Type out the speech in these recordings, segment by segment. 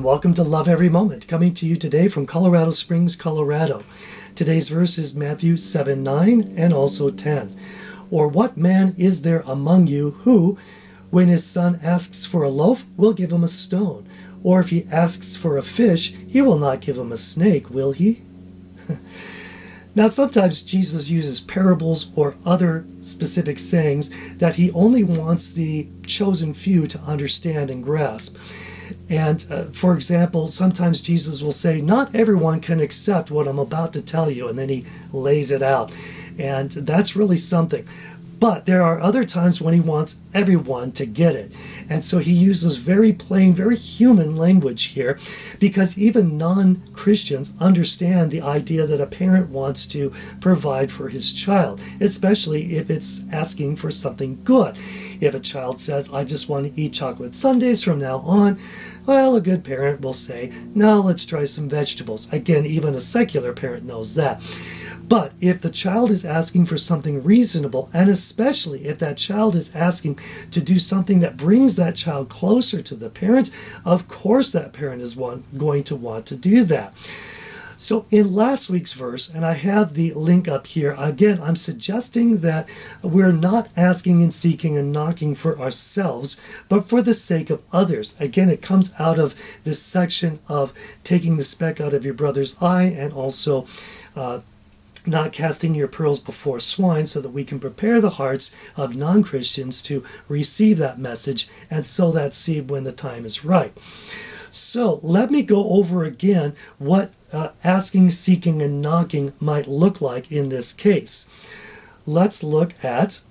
welcome to Love Every Moment, coming to you today from Colorado Springs, Colorado. Today's verse is Matthew 7:9 and also 10. Or what man is there among you who, when his son asks for a loaf, will give him a stone? Or if he asks for a fish, he will not give him a snake, will he? Now, sometimes Jesus uses parables or other specific sayings that he only wants the chosen few to understand and grasp. And for example, sometimes Jesus will say, not everyone can accept what I'm about to tell you, and then he lays it out. And that's really something. But there are other times when he wants everyone to get it. And so he uses very plain, very human language here, because even non-Christians understand the idea that a parent wants to provide for his child, especially if it's asking for something good. If a child says, I just want to eat chocolate sundaes from now on, well, a good parent will say, no, let's try some vegetables. Again, even a secular parent knows that. But if the child is asking for something reasonable, and especially if that child is asking to do something that brings that child closer to the parent, of course that parent is going to want to do that. So in last week's verse, and I have the link up here, again, I'm suggesting that we're not asking and seeking and knocking for ourselves, but for the sake of others. Again, it comes out of this section of taking the speck out of your brother's eye, and also not casting your pearls before swine, so that we can prepare the hearts of non-Christians to receive that message and sow that seed when the time is right. So let me go over again what asking, seeking, and knocking might look like in this case. Let's look at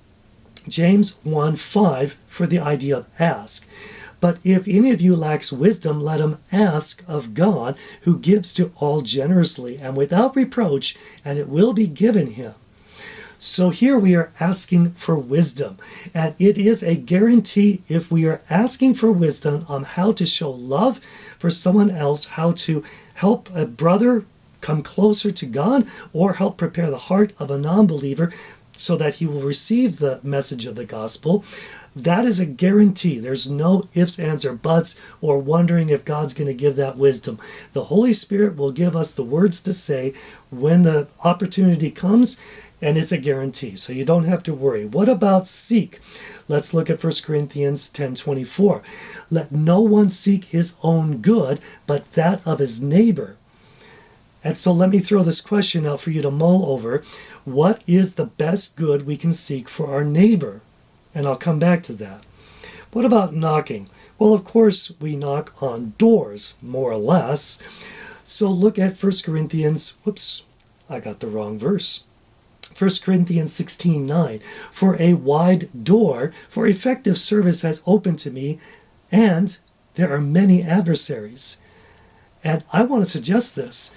James 1:5 for the idea of ask. But if any of you lacks wisdom, let him ask of God, who gives to all generously and without reproach, and it will be given him. So here we are asking for wisdom, and it is a guarantee if we are asking for wisdom on how to show love for someone else, how to help a brother come closer to God, or help prepare the heart of a non-believer so that he will receive the message of the gospel. That is a guarantee. There's no ifs, ands, or buts, or wondering if God's going to give that wisdom. The Holy Spirit will give us the words to say when the opportunity comes, and it's a guarantee. So you don't have to worry. What about seek? Let's look at 1 Corinthians 10:24. Let no one seek his own good, but that of his neighbor. And so let me throw this question out for you to mull over. What is the best good we can seek for our neighbor? And I'll come back to that. What about knocking? Well, of course, we knock on doors, more or less. So look at 1 Corinthians, I got the wrong verse. 1 Corinthians 16:9. For a wide door for effective service has opened to me, and there are many adversaries. And I want to suggest this.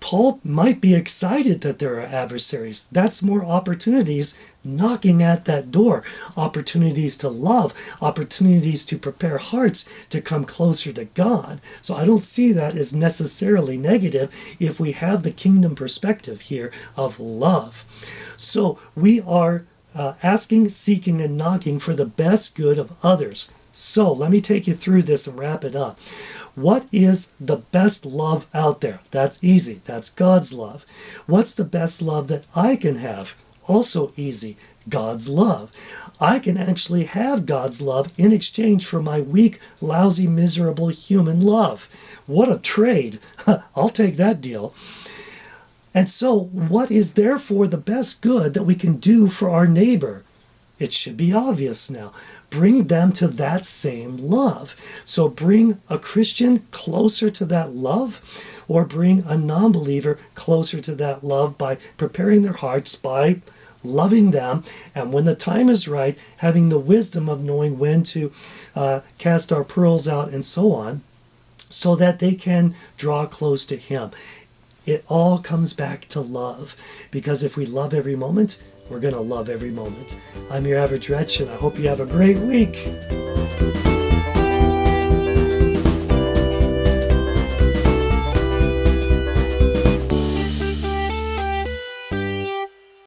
Paul might be excited that there are adversaries. That's more opportunities knocking at that door. Opportunities to love. Opportunities to prepare hearts to come closer to God. So I don't see that as necessarily negative if we have the kingdom perspective here of love. So we are asking, seeking, and knocking for the best good of others. So let me take you through this and wrap it up. What is the best love out there? That's easy. That's God's love. What's the best love that I can have? Also easy. God's love. I can actually have God's love in exchange for my weak, lousy, miserable human love. What a trade. I'll take that deal. And so what is therefore the best good that we can do for our neighbor? It should be obvious now. Bring them to that same love. So bring a Christian closer to that love, or bring a non-believer closer to that love by preparing their hearts, by loving them, and when the time is right, having the wisdom of knowing when to cast our pearls out and so on, so that they can draw close to him. It all comes back to love, because if we love every moment, we're going to love every moment. I'm your average wretch, and I hope you have a great week.